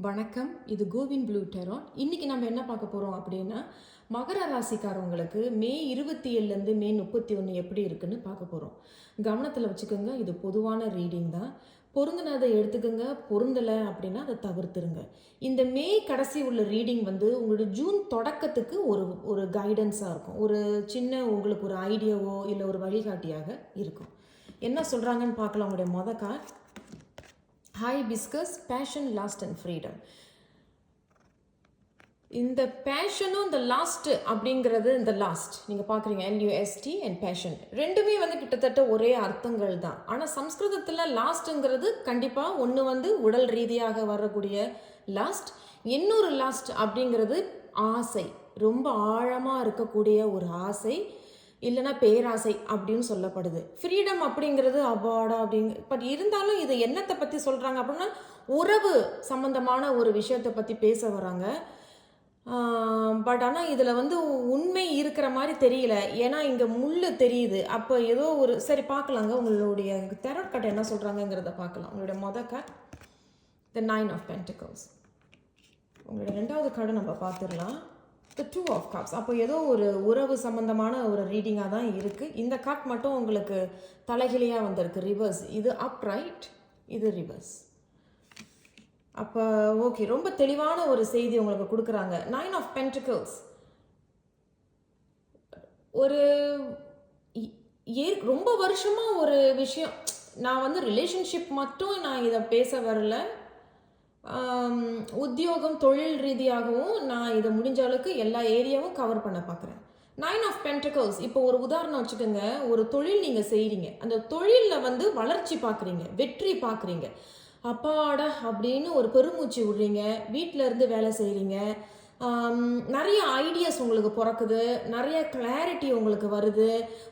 வணக்கம், இது CoWIN blue tarot. இன்னைக்கு நம்ம என்ன பார்க்க போகிறோம் அப்படின்னா, மகர ராசிக்காரவங்களுக்கு மே 27லேருந்து மே 31 எப்படி இருக்குன்னு பார்க்க போகிறோம். கவனத்தில் வச்சுக்கோங்க, இது பொதுவான ரீடிங் தான். பொருந்தினதை எடுத்துக்கோங்க, பொருந்தலை அப்படின்னா அதை தவிர்த்துருங்க. இந்த மே கடைசி உள்ள ரீடிங் உங்களோட ஜூன் தொடக்கத்துக்கு ஒரு ஒரு கைடன்ஸாக இருக்கும். ஒரு சின்ன உங்களுக்கு ஒரு ஐடியாவோ இல்லை ஒரு வழிகாட்டியாக இருக்கும். என்ன சொல்கிறாங்கன்னு பார்க்கலாம். உங்களுடைய மொதல் card hibiscus passion lost and freedom. இந்த பேஷனும் இந்த லாஸ்ட் அப்படிங்கிறது, இந்த லாஸ்ட் நீங்கள் பார்க்குறீங்க LUST அண்ட் பேஷன் ரெண்டுமே கிட்டத்தட்ட ஒரே அர்த்தங்கள் தான். ஆனால் சம்ஸ்கிருதத்தில் லாஸ்ட்டுங்கிறது கண்டிப்பாக ஒன்று உடல் ரீதியாக வரக்கூடிய லாஸ்ட், இன்னொரு லாஸ்ட் அப்படிங்கிறது ஆசை, ரொம்ப ஆழமாக இருக்கக்கூடிய ஒரு ஆசை, இல்லைனா பேராசை அப்படின்னு சொல்லப்படுது. ஃப்ரீடம் அப்படிங்கிறது அவார்டா பட் இருந்தாலும் இது என்னத்தை பற்றி சொல்கிறாங்க அப்படின்னா, உறவு சம்பந்தமான ஒரு விஷயத்தை பற்றி பேச வராங்க. பட் ஆனால் இதில் உண்மை இருக்கிற மாதிரி தெரியல. ஏன்னா இங்கே முள் தெரியுது. அப்போ ஏதோ ஒரு சரி பார்க்கலாங்க. உங்களுடைய டெராட் கார்டு என்ன சொல்கிறாங்கங்கிறத பார்க்கலாம். உங்களுடைய மொதல் கார்டு த 9 ஆஃப் பென்டிகல்ஸ். உங்களுடைய ரெண்டாவது கார்டு நம்ம பார்த்துடலாம், த 2 ஆஃப் கப்ஸ். அப்போ ஏதோ ஒரு உறவு சம்பந்தமான ஒரு ரீடிங்காக தான் இருக்குது. இந்த கார்ட் மட்டும் உங்களுக்கு தலைகிலையாக வந்திருக்கு, ரிவர்ஸ். இது அப் ரைட், இது ரிவர்ஸ். அப்போ ஓகே, ரொம்ப தெளிவான ஒரு செய்தி உங்களுக்கு கொடுக்குறாங்க. 9 ஆஃப் பென்டிகல்ஸ் ஒரு ரொம்ப வருஷமாக ஒரு விஷயம். நான் ரிலேஷன்ஷிப் மட்டும் நான் இதை பேச வரல, உத்தியோகம் தொழில் ரீதியாகவும் நான் இதை முடிஞ்ச அளவுக்கு எல்லா ஏரியாவும் கவர் பண்ண பார்க்குறேன். 9 ஆஃப் பென்டிகல்ஸ். இப்போ ஒரு உதாரணம் வச்சுக்கோங்க. ஒரு தொழில் நீங்கள் செய்கிறீங்க, அந்த தொழிலில் வளர்ச்சி பார்க்குறீங்க, வெற்றி பார்க்குறீங்க, அப்பாடா அப்படின்னு ஒரு பெருமூச்சு விடுறீங்க. வீட்டில் இருந்து வேலை செய்கிறீங்க, நிறைய ஐடியாஸ் உங்களுக்கு பிறக்குது, நிறைய கிளாரிட்டி உங்களுக்கு வருது,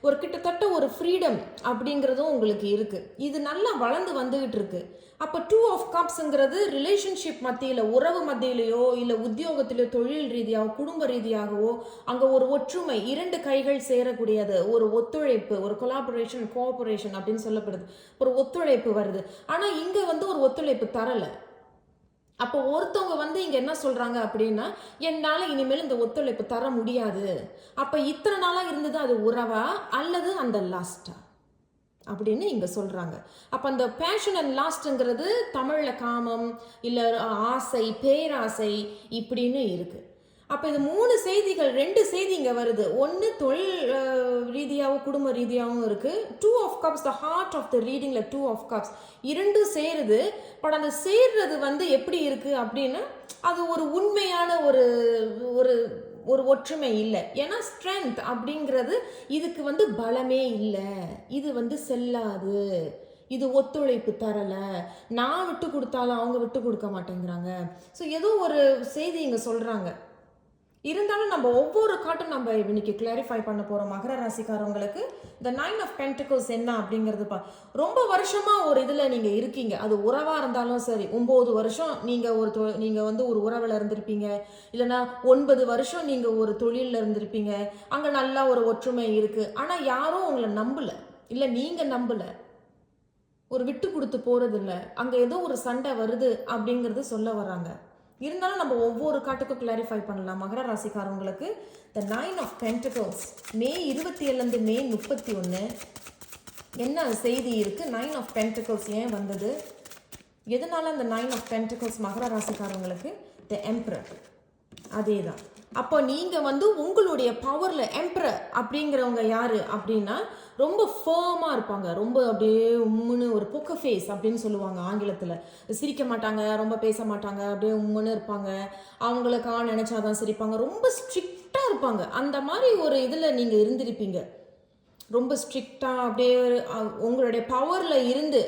ஒரு கிட்டத்தட்ட ஒரு ஃப்ரீடம் அப்படிங்கிறதும் உங்களுக்கு இருக்குது. இது நல்லா வளர்ந்து வந்துக்கிட்டு இருக்கு. அப்போ 2 ஆஃப் கப்ஸுங்கிறது ரிலேஷன்ஷிப் மத்தியில், உறவு மத்தியிலையோ இல்லை உத்தியோகத்திலையோ தொழில் ரீதியாகவோ குடும்ப ரீதியாகவோ அங்கே ஒரு ஒற்றுமை, 2 கைகள் சேரக்கூடியது, ஒரு ஒத்துழைப்பு, ஒரு கொலாபரேஷன், கோஆபரேஷன் அப்படின்னு சொல்லப்படுது. ஒரு ஒத்துழைப்பு வருது. ஆனால் இங்கே ஒரு ஒத்துழைப்பு தரலை. அப்போ ஒருத்தவங்க இங்கே என்ன சொல்கிறாங்க அப்படின்னா, என்னால் இனிமேல் இந்த ஒத்துழைப்பு தர முடியாது. அப்போ இத்தனை நாளாக இருந்தது அது உறவா அல்லது அந்த லாஸ்டா அப்படின்னு இங்கே சொல்கிறாங்க. அப்போ அந்த பேஷன் அண்ட் லாஸ்ட்டுங்கிறது தமிழில் காமம், இல்லை ஆசை, பேராசை இப்படின்னு இருக்குது. அப்போ இது 3 செய்திகள், 2 செய்தி இங்கே வருது. ஒன்று தொழில் ரீதியாகவும் குடும்ப ரீதியாகவும் இருக்குது. 2 of cups, the heart of the ரீடிங்கில் 2 ஆஃப் கப்ஸ் இரண்டும் சேருது. பட் அந்த சேர்றது எப்படி இருக்குது அப்படின்னா, அது ஒரு உண்மையான ஒரு ஒரு ஒரு ஒற்றுமை இல்லை. ஏன்னா ஸ்ட்ரென்த் அப்படிங்கிறது இதுக்கு பலமே இல்லை, இது செல்லாது, இது ஒத்துழைப்பு தரலை, நான் விட்டு கொடுத்தாலும் அவங்க விட்டு கொடுக்க மாட்டேங்கிறாங்க. ஸோ ஏதோ ஒரு செய்தி இங்கே சொல்கிறாங்க. இருந்தாலும் நம்ம ஒவ்வொரு காட்டும் நம்ம இன்னைக்கு கிளாரிஃபை பண்ண போகிறோம். மகர ராசிக்காரவங்களுக்கு இந்த 9 ஆஃப் பென்டிகல்ஸ் என்ன அப்படிங்கிறது ரொம்ப வருஷமாக ஒரு இதில் நீங்கள் இருக்கீங்க. அது உறவாக இருந்தாலும் சரி, 9 வருஷம் நீங்கள் ஒரு உறவில் இருந்திருப்பீங்க, இல்லைனா 9 வருஷம் நீங்கள் ஒரு தொழிலில் இருந்திருப்பீங்க. அங்கே நல்லா ஒரு ஒற்றுமை இருக்குது. ஆனால் யாரும் உங்களை நம்பலை, இல்லை நீங்கள் நம்பலை, ஒரு விட்டு கொடுத்து போகிறதில்ல, அங்கே ஏதோ ஒரு சண்டை வருது அப்படிங்கிறது சொல்ல வராங்க. இருந்தாலும் நம்ம ஒவ்வொரு காட்டுக்கும் கிளாரிஃபை பண்ணலாம். மகர ராசிக்காரவங்களுக்கு த 9 ஆஃப் பென்டிகல்ஸ் மே 27லேருந்து மே 31 என்ன செய்தி இருக்குது? 9 ஆஃப் பென்டிகல்ஸ் ஏன் வந்தது? எதனால அந்த 9 of pentacles Makara ராசிக்காரவங்களுக்கு? The emperor. அதே தான். அப்போ நீங்கள் உங்களுடைய பவரில் எம்பரர் அப்படிங்கிறவங்க யார் அப்படின்னா, ரொம்ப ஃபேமாக இருப்பாங்க, ரொம்ப அப்படியே உம்முன்னு ஒரு பொக்கர் ஃபேஸ் அப்படின்னு சொல்லுவாங்க ஆங்கிலத்தில். சிரிக்க மாட்டாங்க, ரொம்ப பேச மாட்டாங்க, அப்படியே உம்முன்னு இருப்பாங்க, அவங்களுக்காக நினச்சாதான் சிரிப்பாங்க, ரொம்ப ஸ்ட்ரிக்டாக இருப்பாங்க. அந்த மாதிரி ஒரு இதில் நீங்கள் இருந்திருப்பீங்க. ரொம்ப ஸ்ட்ரிக்டாக அப்படியே உங்களுடைய பவரில் இருந்து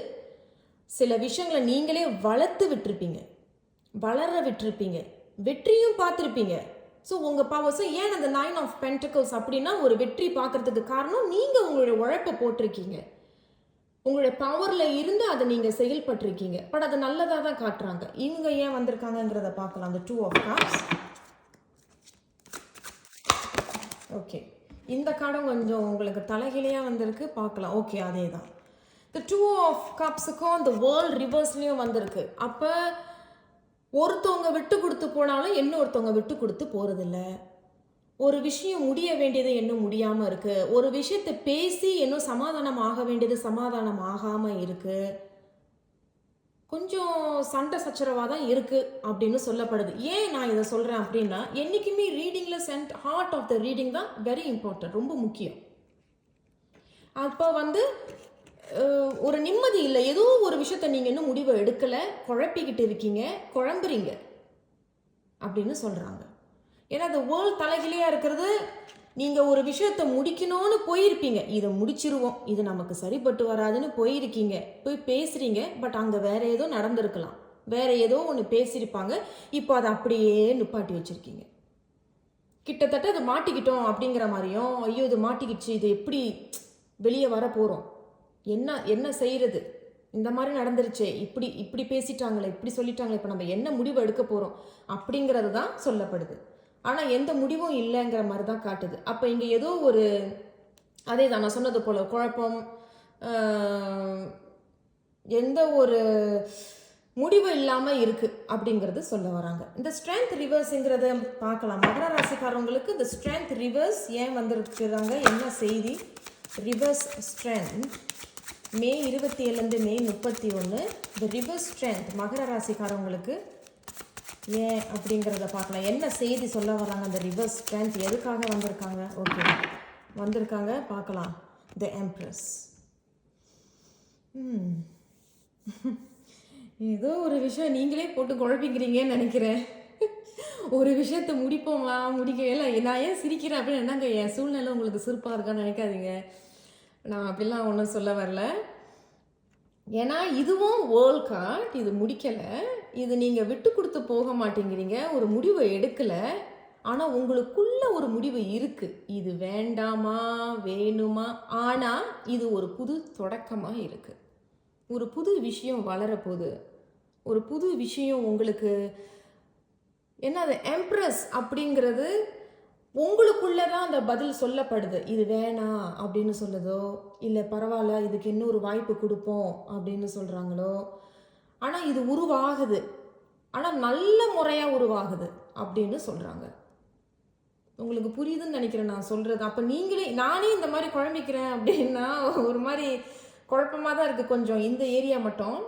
சில விஷயங்களை நீங்களே வளர்த்து விட்டுருப்பீங்க, வளர விட்டுருப்பீங்க, வெற்றியும் பார்த்துருப்பீங்க. ஸோ உங்கள் பவர்ஸை ஏன் அந்த 9 ஆஃப் பென்டிகல்ஸ் அப்படின்னா, ஒரு வெற்றி பார்க்கறதுக்கு காரணம் நீங்கள் உங்களுடைய உழைப்பை போட்டிருக்கீங்க, உங்களுடைய பவரில் இருந்து அதை நீங்கள் செயல்பட்டிருக்கீங்க. பட் அது நல்லதாக தான் காட்டுறாங்க. இவங்க ஏன் வந்திருக்காங்கங்கிறத பார்க்கலாம். அந்த 2 ஆஃப் கப்ஸ். ஓகே, இந்த கார்டும் கொஞ்சம் உங்களுக்கு தலைகிலையாக வந்திருக்கு, பார்க்கலாம். ஓகே, அதே தான். இந்த 2 ஆஃப் கப்ஸுக்கும் அந்த வேர்ல்ட் ரிவர்ஸ்லேயும் வந்திருக்கு. அப்போ ஒருத்தவங்க விட்டு கொடுத்து போனாலும் இன்னொருத்தவங்க விட்டு கொடுத்து போறதில்ல. ஒரு விஷயம் முடிய வேண்டியது இன்னும் முடியாம இருக்கு. ஒரு விஷயத்தை பேசி இன்னும் சமாதானம் ஆக வேண்டியது சமாதானம் ஆகாம இருக்கு. கொஞ்சம் சண்டை சச்சரவா தான் இருக்கு அப்படின்னு சொல்லப்படுது. ஏன் நான் இதை சொல்றேன் அப்படின்னா, என்னைக்குமே ரீடிங்ல ஹார்ட் ஆஃப் த ரீடிங் தான் வெரி இம்பார்ட்டன்ட், ரொம்ப முக்கியம். அப்போ வந்து ஒரு நிம்மதி இல்லை. ஏதோ ஒரு விஷயத்த நீங்கள் இன்னும் முடிவை எடுக்கலை, குழப்பிக்கிட்டு இருக்கீங்க, குழம்புறீங்க அப்படின்னு சொல்கிறாங்க. ஏன்னா அந்த வேர்ல்ட் தலைகிலையாக இருக்கிறது. நீங்கள் ஒரு விஷயத்தை முடிக்கணும்னு போயிருப்பீங்க, இதை முடிச்சிருவோம், இது நமக்கு சரிப்பட்டு வராதுன்னு போயிருக்கீங்க, போய் பேசுகிறீங்க. பட் அங்கே வேற ஏதோ நடந்திருக்கலாம், வேற ஏதோ ஒன்று பேசியிருப்பாங்க. இப்போ அதை அப்படியே நிப்பாட்டி வச்சுருக்கீங்க. கிட்டத்தட்ட அதை மாட்டிக்கிட்டோம் அப்படிங்கிற மாதிரியும், ஐயோ இது மாட்டிக்கிடுச்சு, இது எப்படி வெளியே வர போகிறோம், என்ன செய்கிறது, இந்த மாதிரி நடந்துருச்சே, இப்படி பேசிட்டாங்களே, இப்படி சொல்லிட்டாங்களே, இப்போ நம்ம என்ன முடிவு எடுக்க போகிறோம் அப்படிங்கிறது தான் சொல்லப்படுது. ஆனால் எந்த முடிவும் இல்லைங்கிற மாதிரி தான் காட்டுது. அப்போ இங்கே ஏதோ ஒரு அதே தான் நான் சொன்னது போல் குழப்பம், எந்த ஒரு முடிவு இல்லாமல் இருக்குது அப்படிங்கிறது சொல்ல வராங்க. இந்த ஸ்ட்ரென்த் ரிவர்ஸுங்கிறத பார்க்கலாம். மகர ராசிக்காரவங்களுக்கு இந்த ஸ்ட்ரென்த் ரிவர்ஸ் ஏன் வந்திருக்கிறாங்க, என்ன செய்தி? ரிவர்ஸ் ஸ்ட்ரென்த் மே 27 மே 31. இந்த ரிவர்ஸ் ஸ்ட்ரென்த் மகர ராசிக்காரவங்களுக்கு ஏன் அப்படிங்கிறத பார்க்கலாம். என்ன செய்தி சொல்ல வராங்க, அந்த ரிவர்ஸ் ஸ்ட்ரென்த் எதுக்காக வந்திருக்காங்க? ஓகே, வந்திருக்காங்க, பார்க்கலாம். த எம்ப்ரஸ். ஏதோ ஒரு விஷயம் நீங்களே போட்டு குழப்பிக்கிறீங்கன்னு நினைக்கிறேன். ஒரு விஷயத்தை முடிப்போமா, முடிக்கவே இல்லை. நான் ஏன் சிரிக்கிறேன் அப்படின்னு, என்னங்க என் சூழ்நிலை உங்களுக்கு சிரிப்பாக இருக்கான்னு நினைக்காதீங்க. நான் அப்படிலாம் ஒன்றும் சொல்ல வரல. ஏன்னா இதுவும் வேர்ல்ட் கார்ட், இது முடிக்கலை, இது நீங்கள் விட்டு கொடுத்து போக மாட்டேங்கிறீங்க, ஒரு முடிவை எடுக்கலை. ஆனால் உங்களுக்குள்ள ஒரு முடிவு இருக்குது, இது வேண்டாமா வேணுமா. ஆனால் இது ஒரு புது தொடக்கமாக இருக்குது. ஒரு புது விஷயம் வளரப்போகுது, ஒரு புது விஷயம் உங்களுக்கு. என்ன அது எம்ப்ரஸ் அப்படிங்கிறது உங்களுக்குள்ளே தான் அந்த பதில் சொல்லப்படுது. இது வேணாம் அப்படின்னு சொல்லுதோ, இல்லை பரவாயில்ல இதுக்கு இன்னொரு வாய்ப்பு கொடுப்போம் அப்படின்னு சொல்கிறாங்களோ. ஆனால் இது உருவாகுது, ஆனால் நல்ல முறையாக உருவாகுது அப்படின்னு சொல்கிறாங்க. உங்களுக்கு புரியுதுன்னு நினைக்கிறேன் நான் சொல்கிறது. அப்போ நீங்களே, நானே இந்த மாதிரி குழம்பிக்கிறேன் அப்படின்னா ஒரு மாதிரி குழப்பமாக தான் இருக்குது கொஞ்சம் இந்த ஏரியா மட்டும்.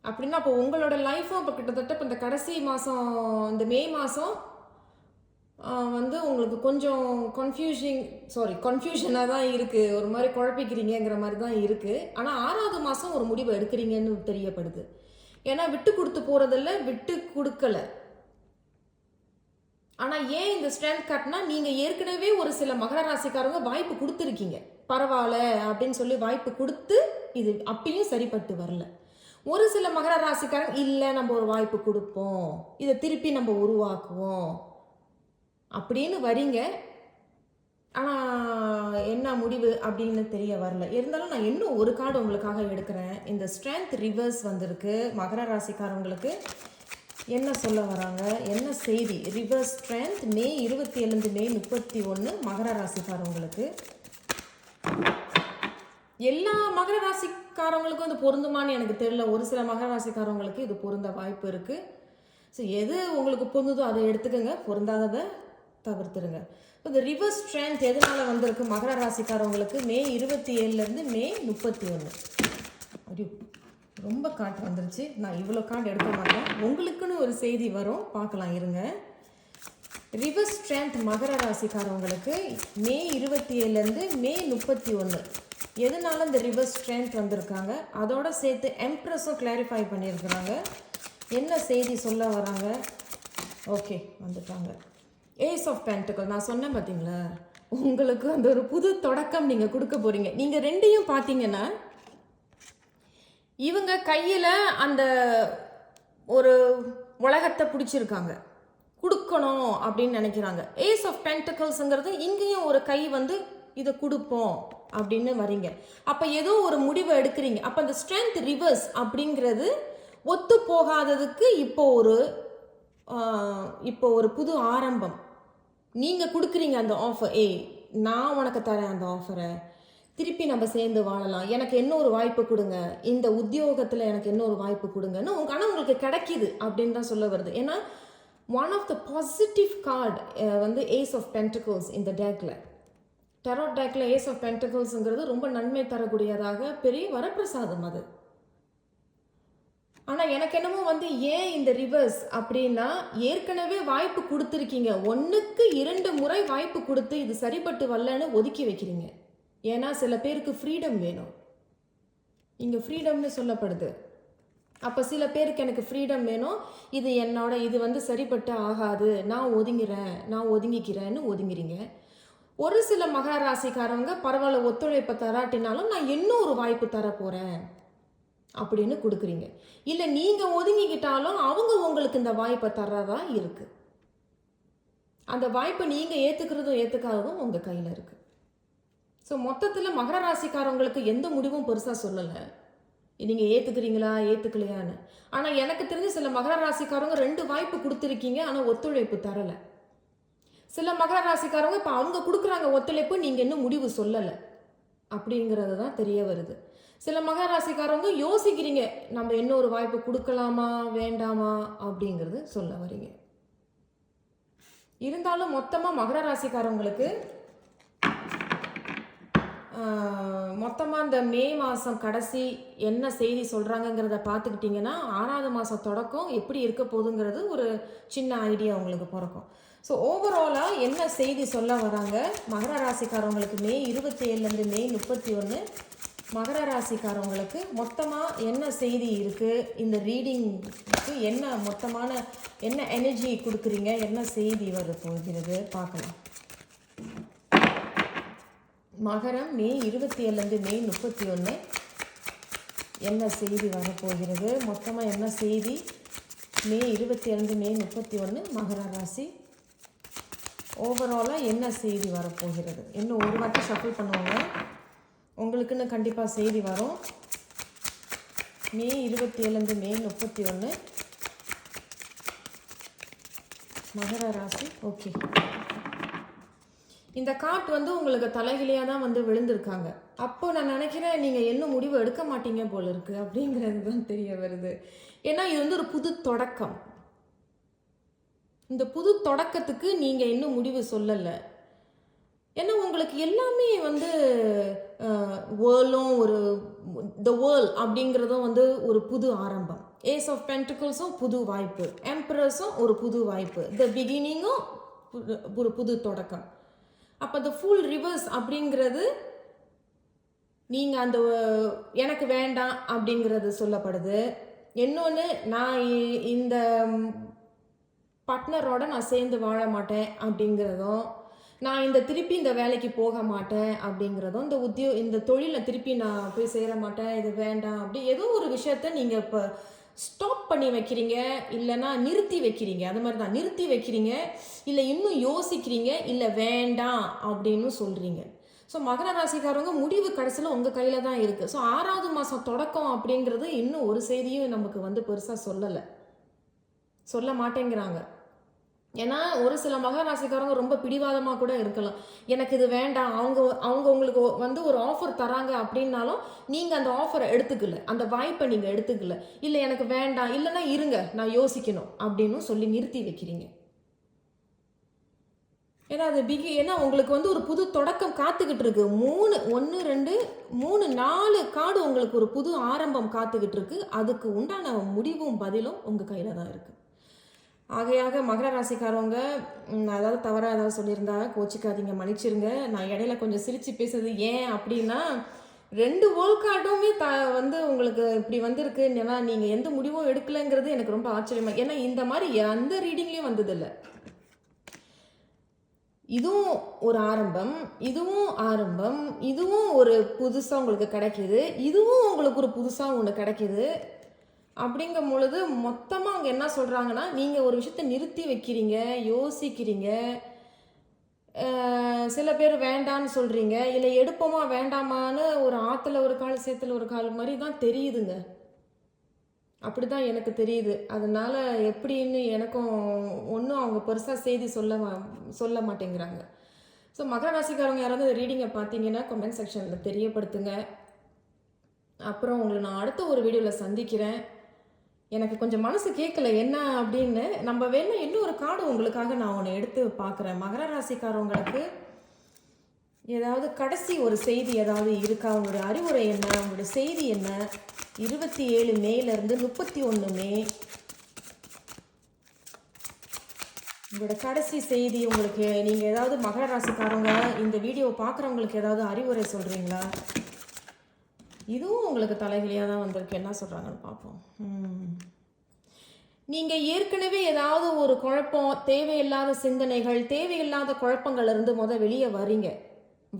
அப்படின்னா அப்போ உங்களோட லைஃப்பும் இப்போ கிட்டத்தட்ட இப்போ இந்த கடைசி மாதம், இந்த மே மாதம் வந்து உங்களுக்கு கொஞ்சம் கன்ஃபியூஷனாக தான் இருக்குது, ஒரு மாதிரி குழப்பிக்கிறீங்கிற மாதிரி தான் இருக்குது. ஆனால் 6வது மாதம் ஒரு முடிவை எடுக்கிறீங்கன்னு தெரியப்படுது. ஏன்னா விட்டு கொடுத்து போகிறதில்ல, விட்டு கொடுக்கலை. ஆனால் ஏன் இந்த ஸ்ட்ரென்த் காட்டினா, நீங்கள் ஏற்கனவே ஒரு சில மகர ராசிக்காரங்க வாய்ப்பு கொடுத்துருக்கீங்க, பரவாயில்ல அப்படின்னு சொல்லி வாய்ப்பு கொடுத்து இது அப்பயும் சரிப்பட்டு வரல. ஒரு சில மகர ராசிக்காரங்க இல்லை நம்ம ஒரு வாய்ப்பு கொடுப்போம், இதை திருப்பி நம்ம உருவாக்குவோம் அப்படின்னு வரீங்க. ஆனால் என்ன முடிவு அப்படின்னு தெரிய வரல. இருந்தாலும் நான் இன்னும் ஒரு கார்டு உங்களுக்காக எடுக்கிறேன். இந்த ஸ்ட்ரென்த் ரிவர்ஸ் வந்திருக்கு. மகர ராசிக்காரங்களுக்கு என்ன சொல்ல வராங்க, என்ன செய்தி? ரிவர்ஸ் ஸ்ட்ரென்த் மே 27 மே 31 மகர ராசிக்காரங்களுக்கு. எல்லா மகர ராசிக்காரவங்களுக்கும் இது பொருந்துமான்னு எனக்கு தெரியல. ஒரு சில மகர ராசிக்காரவங்களுக்கு இது பொருந்த வாய்ப்பு இருக்குது. ஸோ எது உங்களுக்கு பொருந்ததோ அதை எடுத்துக்கோங்க, பொருந்தாததை தவிர்த்துருங்க. இந்த ரிவர்ஸ் ஸ்ட்ரென்த் எதனால் வந்திருக்கு மகர ராசிக்காரவங்களுக்கு? மே 27 மே 31. ஐயோ ரொம்ப கார்டு வந்துருச்சு, நான் இவ்வளோ கார்டு எடுக்க மாட்டேன். உங்களுக்குன்னு ஒரு செய்தி வரும், பார்க்கலாம் இருங்க. ரிவர்ஸ் ஸ்ட்ரென்த் மகர ராசிக்காரவங்களுக்கு மே 27 மே 31. எதனால இந்த ரிவர்ஸ் ஸ்ட்ரென்த் வந்திருக்காங்க, அதோட சேர்த்து எம்ப்ரஸும் கிளாரிஃபை பண்ணியிருக்கிறாங்க. என்ன செய்தி சொல்ல வராங்க? ஓகே, வந்துட்டாங்க. Ace of pentacle. நான் சொன்னேன் பார்த்தீங்களா, உங்களுக்கு அந்த ஒரு புது தொடக்கம் நீங்கள் கொடுக்க போகிறீங்க. நீங்கள் ரெண்டையும் பார்த்தீங்கன்னா, இவங்க கையில் அந்த ஒரு உலகத்தை பிடிச்சிருக்காங்க, கொடுக்கணும் அப்படின்னு நினைக்கிறாங்க. ஏஸ் ஆஃப் பென்டக்கிள்ஸுங்கிறது இங்கேயும் ஒரு கை வந்து இதை கொடுப்போம் அப்படின்னு வரீங்க. அப்போ ஏதோ ஒரு முடிவை எடுக்கிறீங்க. அப்போ அந்த ஸ்ட்ரென்த் ரிவர்ஸ் அப்படிங்கிறது ஒத்து போகாததுக்கு இப்போ ஒரு புது ஆரம்பம். நீங்கள் கொடுக்குறீங்க அந்த ஆஃபர், நான் உனக்கு தரேன் அந்த ஆஃபரை, திருப்பி நம்ம சேர்ந்து வாழலாம், எனக்கு இன்னொரு வாய்ப்பு கொடுங்க, இந்த உத்தியோகத்தில் எனக்கு இன்னொரு வாய்ப்பு கொடுங்கன்னு ஆனால் உங்களுக்கு கிடைக்கிது அப்படின்னு தான் சொல்ல வருது. ஏன்னா one of the positive card வந்து ஏஸ் ஆஃப் பென்டிகல்ஸ் இந்த டேக்கில், டெராட் டேக்கில் ஏஸ் ஆஃப் பென்டிகல்ஸுங்கிறது ரொம்ப நன்மை தரக்கூடியதாக பெரிய வரப்பிரசாதம் அது. ஆனால் எனக்கு என்னமோ வந்து ஏன் இந்த ரிவர்ஸ் அப்படின்னா, ஏற்கனவே வாய்ப்பு கொடுத்துருக்கீங்க, 1க்கு 2 முறை வாய்ப்பு கொடுத்து இது சரிப்பட்டு வரலன்னு ஒதுக்கி வைக்கிறீங்க. ஏன்னா சில பேருக்கு ஃப்ரீடம் வேணும், இங்கே ஃப்ரீடம்னு சொல்லப்படுது. அப்போ சில பேருக்கு எனக்கு ஃப்ரீடம் வேணும், இது என்னோட, இது வந்து சரிப்பட்டு ஆகாது, நான் ஒதுங்கிறேன், நான் ஒதுங்கிக்கிறேன்னு ஒதுங்கிறீங்க. ஒரு சில மகர ராசிக்காரவங்க பரவாயில்ல ஒத்துழைப்பை தராட்டினாலும் நான் இன்னொரு வாய்ப்பு தரப்போகிறேன் அப்படின்னு கொடுக்குறீங்க. இல்லை நீங்கள் ஒதுங்கிக்கிட்டாலும் அவங்க உங்களுக்கு இந்த வாய்ப்பை தர்றதா இருக்கு. அந்த வாய்ப்பை நீங்கள் ஏற்றுக்கிறதும் ஏற்றுக்காததும் உங்கள் கையில் இருக்குது. ஸோ மொத்தத்தில் மகர ராசிக்காரவங்களுக்கு எந்த முடிவும் பெருசாக சொல்லலை, நீங்கள் ஏற்றுக்கிறீங்களா ஏற்றுக்கலையான்னு. ஆனால் எனக்கு தெரிஞ்சு சில மகர ராசிக்காரவங்க 2 வாய்ப்பு கொடுத்துருக்கீங்க, ஆனால் ஒத்துழைப்பு தரலை. சில மகர ராசிக்காரவங்க இப்போ அவங்க கொடுக்குறாங்க ஒத்துழைப்பு, நீங்கள் இன்னும் முடிவு சொல்லலை அப்படிங்கிறது தான் தெரிய வருது. சில மகர ராசிக்காரவங்க யோசிக்கிறீங்க, நம்ம இன்னொரு வாய்ப்பு கொடுக்கலாமா வேண்டாமா அப்படிங்கிறது சொல்ல வரீங்க. இருந்தாலும் மொத்தமாக மகர ராசிக்காரவங்களுக்கு மொத்தமாக இந்த மே மாதம் கடைசி என்ன செய்தி சொல்கிறாங்கங்கிறத பார்த்துக்கிட்டிங்கன்னா 6வது மாதம் தொடக்கம் எப்படி இருக்க போகுதுங்கிறது ஒரு சின்ன ஐடியா உங்களுக்கு பிறக்கும். ஸோ ஓவராலாக என்ன செய்தி சொல்ல வராங்க மகர ராசிக்காரவங்களுக்கு மே 27லேருந்து மே 31 மகர ராசிக்காரவங்களுக்கு மொத்தமாக என்ன செய்தி இருக்குது, இந்த ரீடிங்க்கு என்ன மொத்தமான என்ன எனர்ஜி கொடுக்குறீங்க, என்ன செய்தி வர போகிறது பார்க்கலாம். மகரம் மே 27லேருந்து மே 31 என்ன செய்தி வரப்போகிறது, மொத்தமாக என்ன செய்தி மே 27லேருந்து மே 31 மகர ராசி ஓவராலாக என்ன செய்தி வரப்போகிறது. இன்னும் ஒரு வாட்டி ஷஃபிள் பண்ணுவாங்க, உங்களுக்குன்னு கண்டிப்பாக செய்தி வரும். மே 27லேருந்து மே 31 மகர ராசி. ஓகே, இந்த காட் வந்து உங்களுக்கு தலைகிலியாக தான் வந்து விழுந்திருக்காங்க. அப்போ நான் நினைக்கிறேன் நீங்கள் என்ன முடிவு எடுக்க மாட்டீங்க போல இருக்கு அப்படிங்கிறது தான் தெரிய வருது. ஏன்னா இது வந்து ஒரு புது தொடக்கம். இந்த புது தொடக்கத்துக்கு நீங்கள் இன்னும் முடிவு சொல்லலை. ஏன்னா உங்களுக்கு எல்லாமே வந்து வேர்லும் ஒரு த வேர்ல்ட் அப்படிங்கிறதும் வந்து ஒரு புது ஆரம்பம். ஏஸ் ஆஃப் பென்டிகல்ஸும் புது வாய்ப்பு, எம்பரஸும் ஒரு புது வாய்ப்பு, த பிகினிங்கும் ஒரு புது தொடக்கம். அப்போ த ஃபுல் ரிவர்ஸ் அப்படிங்கிறது நீங்கள் அந்த எனக்கு வேண்டாம் அப்படிங்கிறது சொல்லப்படுது. இன்னொன்று, நான் இந்த பார்ட்னரோட நான் சேர்ந்து வாழ மாட்டேன் அப்படிங்கிறதும், நான் திருப்பி இந்த வேலைக்கு போக மாட்டேன் அப்படிங்கிறதும், இந்த தொழிலை திருப்பி நான் போய் சேர மாட்டேன், இது வேண்டாம் அப்படி ஏதோ ஒரு விஷயத்த நீங்கள் இப்போ ஸ்டாப் பண்ணி வைக்கிறீங்க, இல்லைன்னா நிறுத்தி வைக்கிறீங்க. அது மாதிரி தான் நிறுத்தி வைக்கிறீங்க, இல்லை இன்னும் யோசிக்கிறீங்க, இல்லை வேண்டாம் அப்படின்னு சொல்கிறீங்க. ஸோ மகர ராசிக்காரவங்க முடிவு கடைசியில் உங்கள் கையில் தான் இருக்குது. ஸோ 6வது மாதம் தொடக்கம் அப்படிங்கிறது இன்னும் ஒரு செய்தியும் நமக்கு வந்து பெருசாக சொல்ல மாட்டேங்கிறாங்க. ஏன்னா ஒரு சில மகர ராசிக்காரங்க ரொம்ப பிடிவாதமாக கூட இருக்கலாம். எனக்கு இது வேண்டாம், அவங்க உங்களுக்கு வந்து ஒரு ஆஃபர் தராங்க அப்படின்னாலும் நீங்கள் அந்த ஆஃபரை எடுத்துக்கல, அந்த வாய்ப்பை நீங்கள் எடுத்துக்கல. இல்லை எனக்கு வேண்டாம், இல்லைன்னா இருங்க நான் யோசிக்கணும் அப்படின்னு சொல்லி நிறுத்தி வைக்கிறீங்க. ஏன்னா ஏன்னா உங்களுக்கு வந்து ஒரு புது தொடக்கம் காத்துக்கிட்டு இருக்கு. 4 கார்டு உங்களுக்கு ஒரு புது ஆரம்பம் காத்துக்கிட்டு இருக்கு. அதுக்கு உண்டான முடிவும் பதிலும் உங்கள் கையில் தான் இருக்குது. ஆகையாக மகர ராசிக்காரவங்க, அதாவது தவறாக ஏதாவது சொல்லியிருந்தா கோச்சிக்காதீங்க, மன்னிச்சிருங்க. நான் இடையில கொஞ்சம் சிரித்து பேசுறது ஏன் அப்படின்னா, 2 வேர்ல்ட் கார்டுமே வந்து உங்களுக்கு இப்படி வந்திருக்கு. ஏன்னா நீங்கள் எந்த முடிவும் எடுக்கலைங்கிறது எனக்கு ரொம்ப ஆச்சரியமாக. ஏன்னா இந்த மாதிரி எந்த ரீடிங்லேயும் வந்ததில்லை. இதுவும் ஒரு ஆரம்பம், இதுவும் ஒரு புதுசாக உங்களுக்கு கிடைக்கிது, இதுவும் உங்களுக்கு ஒரு புதுசாக ஒன்று கிடைக்கிது. அப்படிங்கும் பொழுது மொத்தமாக அவங்க என்ன சொல்கிறாங்கன்னா, நீங்கள் ஒரு விஷயத்தை நிறுத்தி வைக்கிறீங்க, யோசிக்கிறீங்க. சில பேர் வேண்டான்னு சொல்கிறீங்க, இல்லை எடுப்போமா வேண்டாமான்னு ஒரு ஆற்றுல ஒரு கால் சேத்துல ஒரு கால் மாதிரி தான் தெரியுதுங்க. அப்படி தான் எனக்கு தெரியுது. அதனால் எப்படின்னு எனக்கும் ஒன்றும் அவங்க பெருசாக செய்தி சொல்ல மாட்டேங்கிறாங்க. ஸோ மகர ராசிக்காரங்க யாராவது ரீடிங்கை பார்த்தீங்கன்னா கமெண்ட் செக்ஷனில் தெரியப்படுத்துங்க. அப்புறம் உங்களை நான் அடுத்த ஒரு வீடியோவில் சந்திக்கிறேன். எனக்கு கொஞ்சம் மனசு கேட்கல என்ன அப்படின்னு. நம்ம வேணா இன்னொரு கார்டு உங்களுக்காக நான் ஒன்று எடுத்து பார்க்குறேன். மகர ராசிக்காரவங்களுக்கு ஏதாவது கடைசி ஒரு செய்தி ஏதாவது இருக்கா? உங்களுடைய அறிவுரை என்ன? உங்களுடைய செய்தி என்ன? 27 மேலேருந்து 31 மே உங்களோட கடைசி செய்தி உங்களுக்கு. நீங்கள் ஏதாவது மகர ராசிக்காரங்க இந்த வீடியோவை பார்க்குறவங்களுக்கு ஏதாவது அறிவுரை சொல்கிறீங்களா? இதுவும் உங்களுக்கு தலைவலியாக தான் வந்திருக்கு. என்ன சொல்கிறாங்கன்னு பார்ப்போம். நீங்கள் ஏற்கனவே ஏதாவது ஒரு குழப்பம், தேவையில்லாத சிந்தனைகள், தேவையில்லாத குழப்பங்கள்லேருந்து வெளியே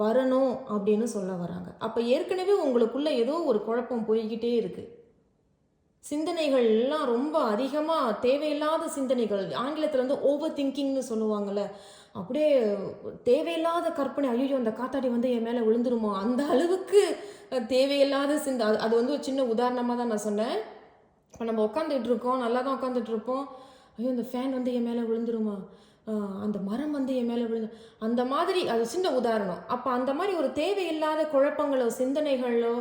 வரணும் அப்படின்னு சொல்ல வராங்க. அப்போ ஏற்கனவே உங்களுக்குள்ளே ஏதோ ஒரு குழப்பம் போய்கிட்டே இருக்குது. சிந்தனைகள் எல்லாம் ரொம்ப அதிகமாக தேவையில்லாத சிந்தனைகள், ஆங்கிலத்தில் வந்து ஓவர் திங்கிங்னு சொல்லுவாங்கள்ல, அப்படியே தேவையில்லாத கற்பனை. ஐயோ அந்த காத்தாடி வந்து என் மேலே விழுந்துருமோ, அந்த அளவுக்கு தேவையில்லாத அது வந்து ஒரு சின்ன உதாரணமாக தான் நான் சொன்னேன். இப்போ நம்ம உட்காந்துட்டு இருக்கோம், நல்லா தான் உட்காந்துட்டு இருப்போம். ஐயோ அந்த ஃபேன் வந்து என் மேலே விழுந்துருமா, அந்த மரம் வந்து என் மேலே விழுந்து, அந்த மாதிரி அது சின்ன உதாரணம். அப்போ அந்த மாதிரி ஒரு தேவையில்லாத குழப்பங்களோ சிந்தனைகளோ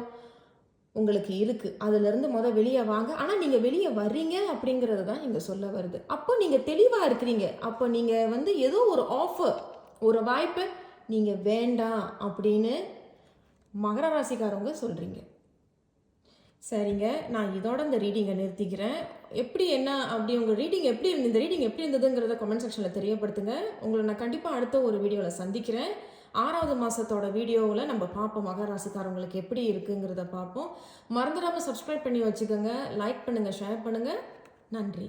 உங்களுக்கு இருக்குது. அதுலேருந்து வெளியே வாங்க. ஆனால் நீங்கள் வெளியே வர்றீங்க அப்படிங்கிறது தான் இங்கே சொல்ல வருது. அப்போ நீங்கள் தெளிவாக இருக்கிறீங்க. அப்போ நீங்கள் வந்து ஏதோ ஒரு ஆஃபர், ஒரு வாய்ப்பை நீங்கள் வேண்டாம் அப்படின்னு மகர ராசிக்காரவங்க சொல்கிறீங்க. சரிங்க, நான் இதோட இந்த ரீடிங்கை நிறுத்திக்கிறேன். எப்படி என்ன அப்படி உங்கள் ரீடிங் எப்படி இந்த ரீடிங் எப்படி இருந்ததுங்கிறத கமெண்ட் செக்ஷனில் தெரியப்படுத்துங்க. உங்களை நான் கண்டிப்பாக அடுத்த ஒரு வீடியோவில் சந்திக்கிறேன். 6வது மாதத்தோட வீடியோவில் நம்ம பார்ப்போம் மகர ராசிக்காரங்களுக்கு எப்படி இருக்குங்கிறத பார்ப்போம். மறந்துடாமல் சப்ஸ்கிரைப் பண்ணி வச்சுக்கோங்க, லைக் பண்ணுங்கள், ஷேர் பண்ணுங்கள். நன்றி.